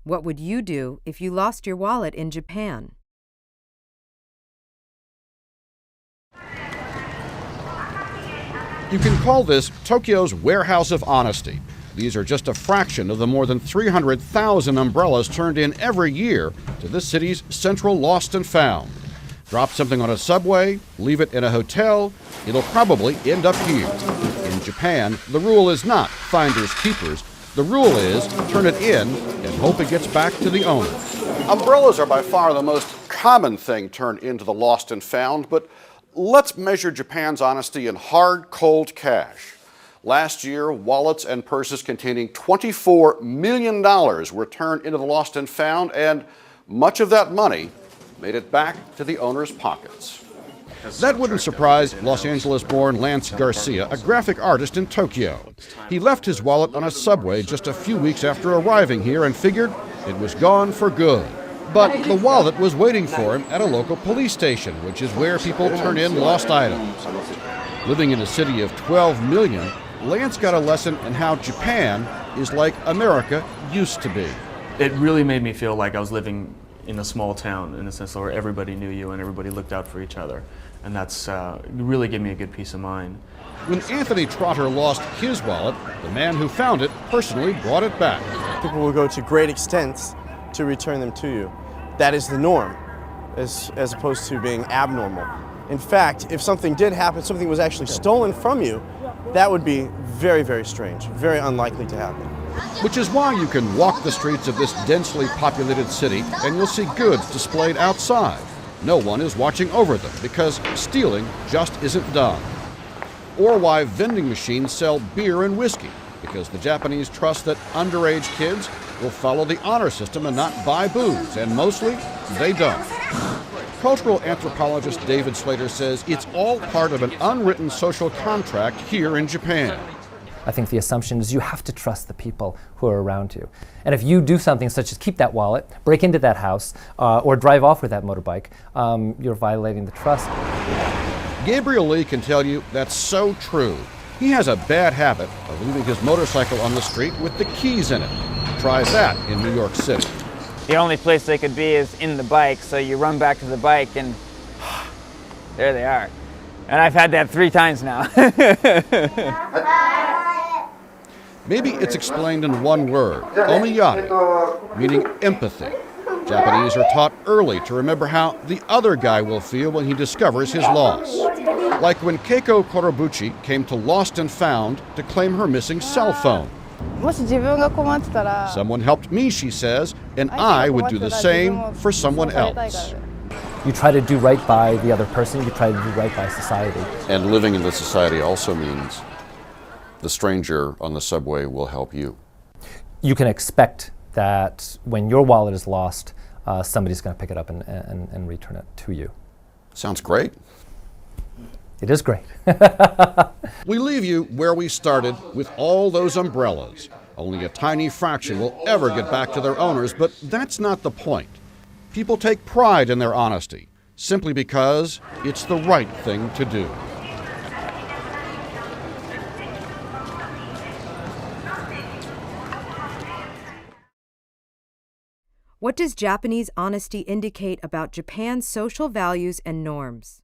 What would you do if you lost your wallet in Japan? You can call this Tokyo's warehouse of honesty. These are just a fraction of the more than 300,000 umbrellas turned in every year to this city's central lost and found. Drop something on a subway, leave it in a hotel, it'll probably end up here. In Japan, the rule is not finders keepers. The rule is turn it in and hope it gets back to the owner. Umbrellas are by far the most common thing turned into the lost and found, but let's measure Japan's honesty in hard, cold cash. Last year, wallets and purses containing $24 million were turned into the lost and found, and much of that money made it back to the owner's pockets. That wouldn't surprise Los Angeles-born Lance Garcia, a graphic artist in Tokyo. He left his wallet on a subway just a few weeks after arriving here and figured it was gone for good. But the wallet was waiting for him at a local police station, which is where people turn in lost items. Living in a city of 12 million, Lance got a lesson in how Japan is like America used to be. It really made me feel like I was living in a small town, in a sense where everybody knew you and everybody looked out for each other. And that's really gave me a good peace of mind. When Anthony Trotter lost his wallet, the man who found it personally brought it back. People will go to great extents to return them to you. That is the norm, as opposed to being abnormal. In fact, if something did happen, something was actually stolen from you, that would be very, very strange, very unlikely to happen. Which is why you can walk the streets of this densely populated city and you'll see goods displayed outside. No one is watching over them because stealing just isn't done. Or why vending machines sell beer and whiskey, because the Japanese trust that underage kids will follow the honor system and not buy booze, and mostly they don't. Cultural anthropologist David Slater says it's all part of an unwritten social contract here in Japan. I think the assumption is you have to trust the people who are around you. And if you do something such as keep that wallet, break into that house, or drive off with that motorbike, you're violating the trust. Gabriel Lee can tell you that's so true. He has a bad habit of leaving his motorcycle on the street with the keys in it. Try that in New York City. The only place they could be is in the bike, so you run back to the bike and there they are. And I've had that 3 times now. Maybe it's explained in one word, omiyari, meaning empathy. Japanese are taught early to remember how the other guy will feel when he discovers his loss. Like when Keiko Korobuchi came to Lost and Found to claim her missing cell phone. Someone helped me, she says, and I would do the same for someone else. You try to do right by the other person, you try to do right by society. And living in this society also means the stranger on the subway will help you. You can expect that when your wallet is lost, somebody's going to pick it up and return it to you. Sounds great. It is great. We leave you where we started with all those umbrellas. Only a tiny fraction will ever get back to their owners, but that's not the point. People take pride in their honesty, simply because it's the right thing to do. What does Japanese honesty indicate about Japan's social values and norms?